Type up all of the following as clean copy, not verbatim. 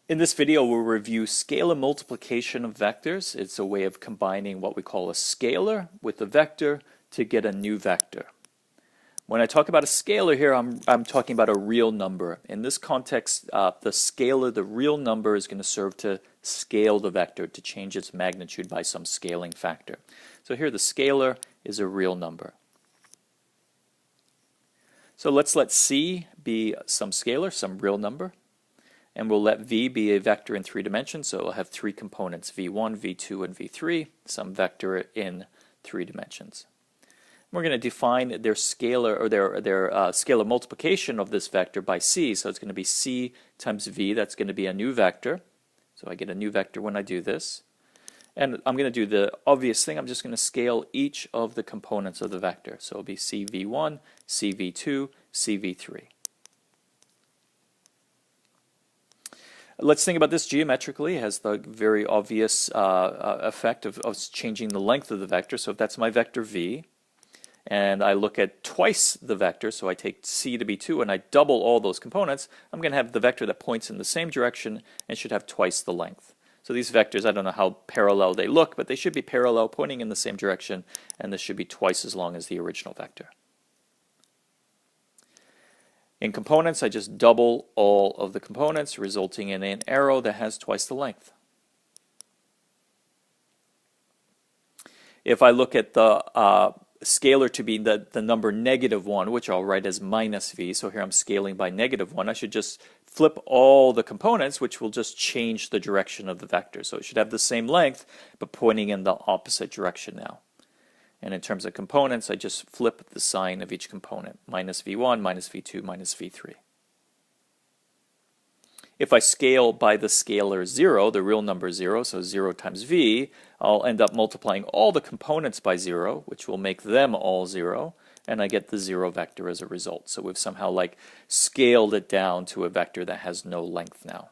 In this video, we'll review scalar multiplication of vectors. It's a way of combining what we call a scalar with a vector to get a new vector. When I talk about a scalar here, I'm talking about a real number. In this context, the scalar, the real number, is going to serve to scale the vector, to change its magnitude by some scaling factor. So here the scalar is a real number. So let's let C be some scalar, some real number. And we'll let V be a vector in 3 dimensions, so it'll have 3 components, V1, V2, and V3, some vector in 3 dimensions. We're going to define their scalar, or their scalar multiplication of this vector by C, so it's going to be C times V. That's going to be a new vector, so I get a new vector when I do this. And I'm going to do the obvious thing. I'm just going to scale each of the components of the vector, so it'll be CV1, CV2, CV3. Let's think about this geometrically. It has the very obvious effect of changing the length of the vector. So if that's my vector V, and I look at twice the vector, so I take C to be 2 and I double all those components, I'm going to have the vector that points in the same direction and should have twice the length. So these vectors, I don't know how parallel they look, but they should be parallel, pointing in the same direction, and this should be twice as long as the original vector. In components, I just double all of the components, resulting in an arrow that has twice the length. If I look at the scalar to be the number -1, which I'll write as minus V, so here I'm scaling by -1, I should just flip all the components, which will just change the direction of the vector. So it should have the same length, but pointing in the opposite direction now. And in terms of components, I just flip the sign of each component, minus V1, minus V2, minus V3. If I scale by the scalar 0, the real number 0, so 0 times V, I'll end up multiplying all the components by 0, which will make them all 0, and I get the 0 vector as a result. So we've somehow like scaled it down to a vector that has no length now.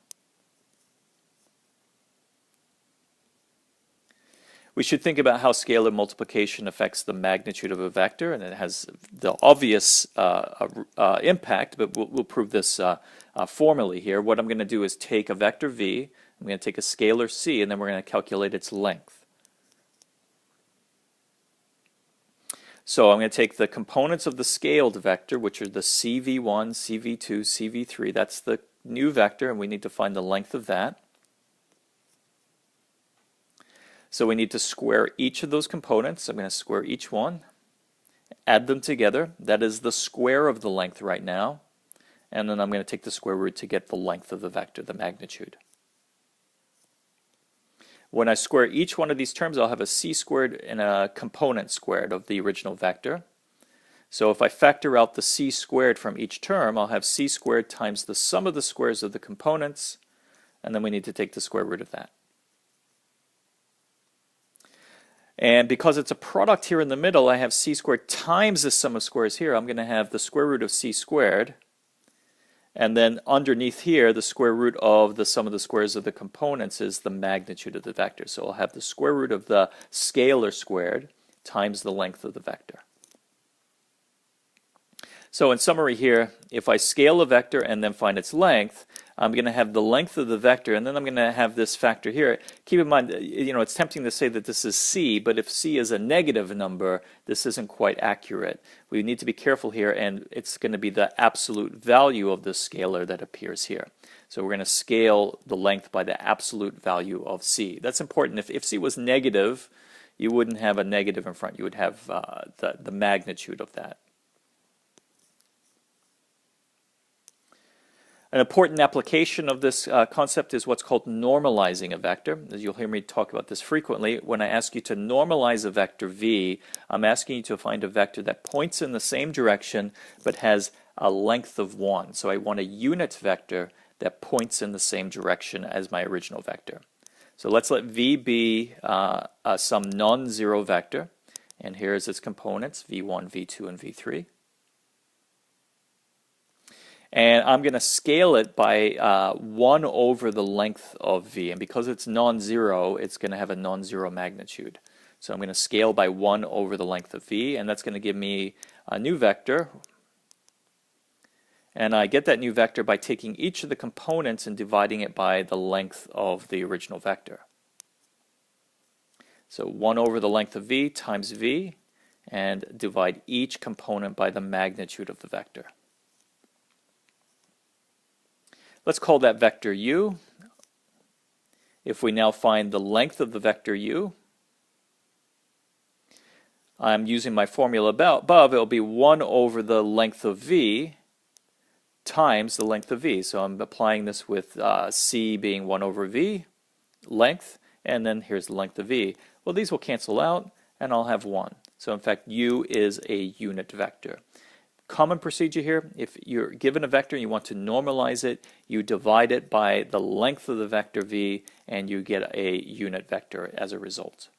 We should think about how scalar multiplication affects the magnitude of a vector, and it has the obvious impact, but we'll prove this formally here. What I'm going to do is take a vector V, I'm going to take a scalar C, and then we're going to calculate its length. So I'm going to take the components of the scaled vector, which are the CV1, CV2, CV3. That's the new vector, and we need to find the length of that. So we need to square each of those components. I'm going to square each one, add them together. That is the square of the length right now. And then I'm going to take the square root to get the length of the vector, the magnitude. When I square each one of these terms, I'll have a c squared and a component squared of the original vector. So if I factor out the c squared from each term, I'll have c squared times the sum of the squares of the components, and then we need to take the square root of that. And because it's a product here in the middle, I have c squared times the sum of squares here. I'm going to have the square root of c squared. And then underneath here, the square root of the sum of the squares of the components is the magnitude of the vector. So I'll have the square root of the scalar squared times the length of the vector. So in summary here, if I scale a vector and then find its length, I'm going to have the length of the vector, and then I'm going to have this factor here. Keep in mind, it's tempting to say that this is c, but if c is a negative number, this isn't quite accurate. We need to be careful here, and it's going to be the absolute value of the scalar that appears here. So we're going to scale the length by the absolute value of c. That's important. If c was negative, you wouldn't have a negative in front. You would have the magnitude of that. An important application of this concept is what's called normalizing a vector. As you'll hear me talk about this frequently, when I ask you to normalize a vector V, I'm asking you to find a vector that points in the same direction but has a length of 1. So I want a unit vector that points in the same direction as my original vector. So let's let V be some non-zero vector, and here's its components, V1, V2, and V3. And I'm going to scale it by 1 over the length of V. And because it's non-zero, it's going to have a non-zero magnitude. So I'm going to scale by 1 over the length of V, and that's going to give me a new vector. And I get that new vector by taking each of the components and dividing it by the length of the original vector. So 1 over the length of v times v, and divide each component by the magnitude of the vector. Let's call that vector u. If we now find the length of the vector u, I'm using my formula above. It will be 1 over the length of v times the length of v. So I'm applying this with c being 1 over v, length, and then here's the length of v. Well, these will cancel out, and I'll have 1. So in fact, u is a unit vector. Common procedure here, if you're given a vector and you want to normalize it, you divide it by the length of the vector v, and you get a unit vector as a result.